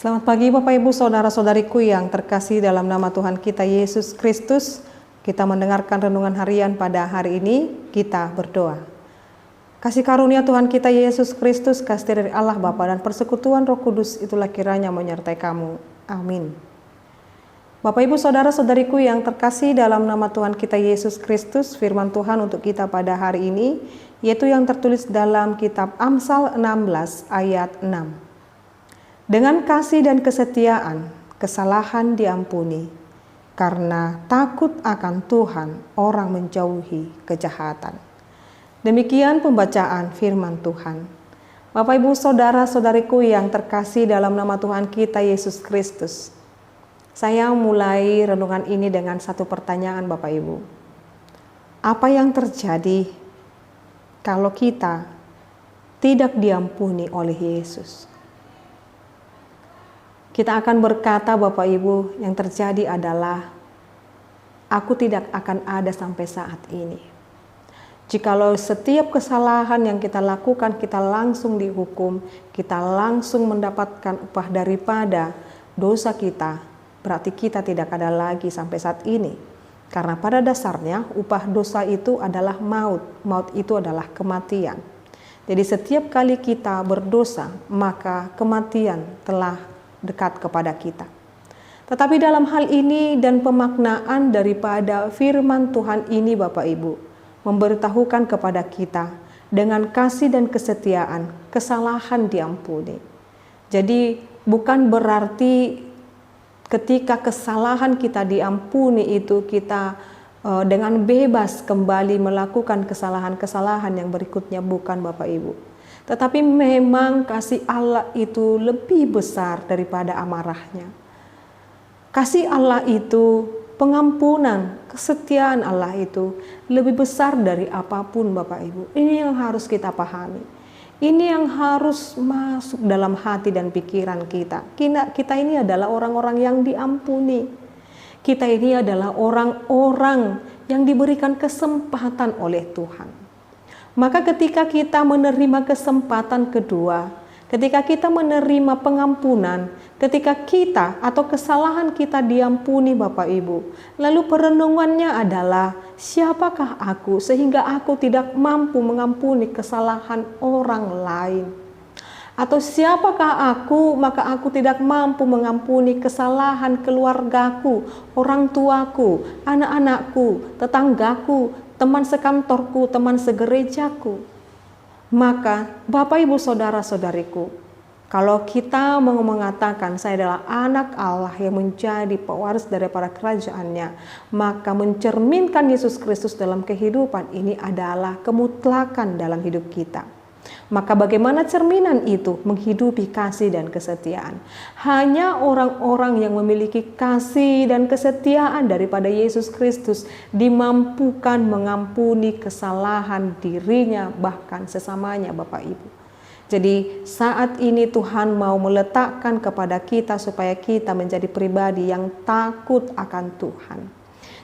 Selamat pagi Bapak Ibu Saudara-saudariku yang terkasih dalam nama Tuhan kita Yesus Kristus. Kita mendengarkan renungan harian pada hari ini, kita berdoa. Kasih karunia Tuhan kita Yesus Kristus, kasih dari Allah Bapa dan persekutuan Roh Kudus itulah kiranya menyertai kamu. Amin. Bapak Ibu Saudara-saudariku yang terkasih dalam nama Tuhan kita Yesus Kristus, firman Tuhan untuk kita pada hari ini, yaitu yang tertulis dalam kitab Amsal 16 ayat 6. Dengan kasih dan kesetiaan, kesalahan diampuni. Karena takut akan Tuhan, orang menjauhi kejahatan. Demikian pembacaan firman Tuhan. Bapak Ibu Saudara-saudariku yang terkasih dalam nama Tuhan kita Yesus Kristus. Saya mulai renungan ini dengan satu pertanyaan Bapak Ibu. Apa yang terjadi kalau kita tidak diampuni oleh Yesus? Kita akan berkata Bapak Ibu, yang terjadi adalah aku tidak akan ada sampai saat ini. Jikalau setiap kesalahan yang kita lakukan kita langsung dihukum, kita langsung mendapatkan upah daripada dosa kita, berarti kita tidak ada lagi sampai saat ini. Karena pada dasarnya upah dosa itu adalah maut, maut itu adalah kematian. Jadi setiap kali kita berdosa, maka kematian telah dekat kepada kita. Tetapi dalam hal ini dan pemaknaan daripada firman Tuhan ini Bapak Ibu, memberitahukan kepada kita dengan kasih dan kesetiaan, kesalahan diampuni. Jadi bukan berarti ketika kesalahan kita diampuni itu kita dengan bebas kembali melakukan kesalahan-kesalahan yang berikutnya, bukan Bapak Ibu. Tetapi memang kasih Allah itu lebih besar daripada amarahnya. Kasih Allah itu, pengampunan, kesetiaan Allah itu lebih besar dari apapun Bapak Ibu. Ini yang harus kita pahami. Ini yang harus masuk dalam hati dan pikiran kita. Kita ini adalah orang-orang yang diampuni. Kita ini adalah orang-orang yang diberikan kesempatan oleh Tuhan. Maka ketika kita menerima kesempatan kedua, ketika kita menerima pengampunan, ketika kita atau kesalahan kita diampuni Bapak Ibu, lalu perenungannya adalah siapakah aku sehingga aku tidak mampu mengampuni kesalahan orang lain? Atau siapakah aku maka aku tidak mampu mengampuni kesalahan keluargaku, orang tuaku, anak-anakku, tetanggaku, teman sekantorku, teman segerejaku. Maka Bapak Ibu Saudara-saudariku, kalau kita mengatakan saya adalah anak Allah yang menjadi pewaris daripada kerajaannya, maka mencerminkan Yesus Kristus dalam kehidupan ini adalah kemutlakan dalam hidup kita. Maka bagaimana cerminan itu? Menghidupi kasih dan kesetiaan. Hanya orang-orang yang memiliki kasih dan kesetiaan daripada Yesus Kristus dimampukan mengampuni kesalahan dirinya bahkan sesamanya Bapak Ibu. Jadi saat ini Tuhan mau meletakkan kepada kita supaya kita menjadi pribadi yang takut akan Tuhan.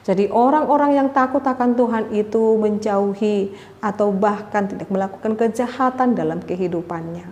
Jadi orang-orang yang takut akan Tuhan itu menjauhi atau bahkan tidak melakukan kejahatan dalam kehidupannya.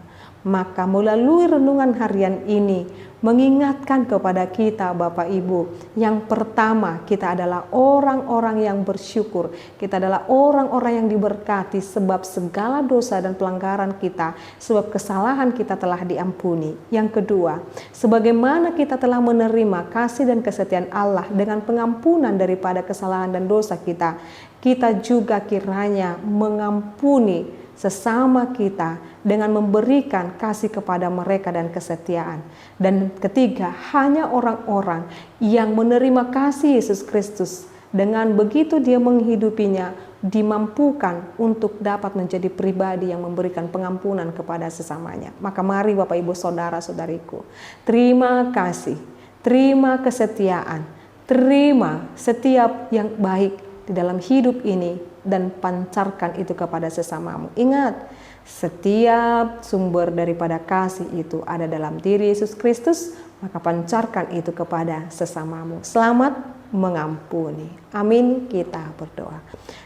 Maka melalui renungan harian ini mengingatkan kepada kita Bapak Ibu, yang pertama kita adalah orang-orang yang bersyukur. Kita adalah orang-orang yang diberkati sebab segala dosa dan pelanggaran kita, sebab kesalahan kita telah diampuni. Yang kedua, sebagaimana kita telah menerima kasih dan kesetiaan Allah dengan pengampunan daripada kesalahan dan dosa kita, kita juga kiranya mengampuni sesama kita dengan memberikan kasih kepada mereka dan kesetiaan. Dan ketiga, hanya orang-orang yang menerima kasih Yesus Kristus dengan begitu dia menghidupinya dimampukan untuk dapat menjadi pribadi yang memberikan pengampunan kepada sesamanya. Maka mari Bapak Ibu Saudara-saudariku, terima kasih, terima kesetiaan, terima setiap yang baik di dalam hidup ini dan pancarkan itu kepada sesamamu. Ingat, setiap sumber daripada kasih itu ada dalam diri Yesus Kristus, maka pancarkan itu kepada sesamamu. Selamat mengampuni. Amin, kita berdoa.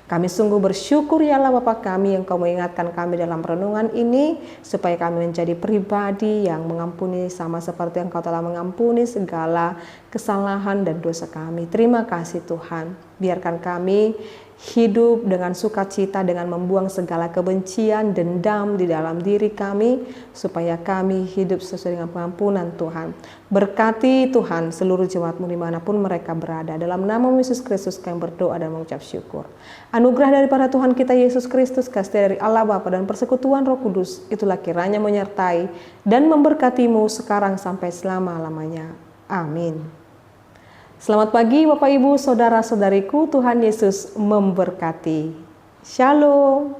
Kami sungguh bersyukur ya Allah Bapa kami, Engkau mengingatkan kami dalam renungan ini supaya kami menjadi pribadi yang mengampuni sama seperti Engkau telah mengampuni segala kesalahan dan dosa kami. Terima kasih Tuhan. Biarkan kami hidup dengan sukacita, dengan membuang segala kebencian, dendam di dalam diri kami, supaya kami hidup sesuai dengan pengampunan Tuhan. Berkati Tuhan seluruh jemaat-Mu dimanapun mereka berada. Dalam nama Yesus Kristus kami berdoa dan mengucap syukur. Anugerah daripada Tuhan kita Yesus Kristus, kasih dari Allah Bapa dan persekutuan Roh Kudus, itulah kiranya menyertai dan memberkati-Mu sekarang sampai selama-lamanya. Amin. Selamat pagi Bapak Ibu, Saudara-saudariku, Tuhan Yesus memberkati. Shalom.